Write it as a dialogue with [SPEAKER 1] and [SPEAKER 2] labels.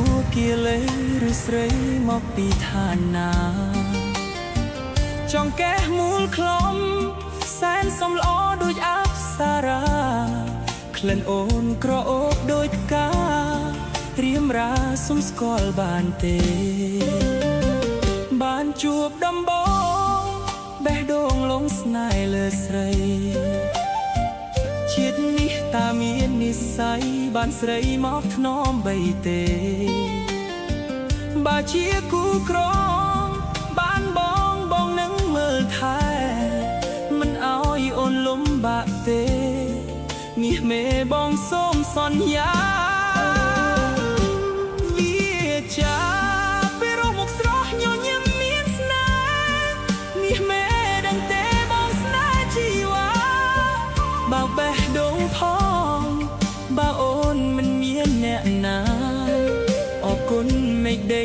[SPEAKER 1] ួគៀលីឬស្រីមកពីឋានណាចង់កេះមូលខ្លំសែនសំល្អដូចអប្សារ៉ាក្លិនអូនក្រអូបដូចផ្ការៀមរាសុំស្គាល់បានទេបានជួបដំបងបេះដូងលងស្នេហ៍លើស្រីជាតិនេះតាមាននិស្ស័យបានស្រីមកថ្នមបីទេបើជាគូក្រងបានបងនឹងមើលថែមិនអោយអូនលំបាកទេមាសមេបងសូមសន្យាវាចាពេលរមុខស្រស់ញញឹមមានស្នេហ៍មាសមេដឹងទេបងស្នេហ៍ជីវ៉ាបើបេះដូងផងបើអូនមិនមានអ្នកណាអរគុណមេឃដី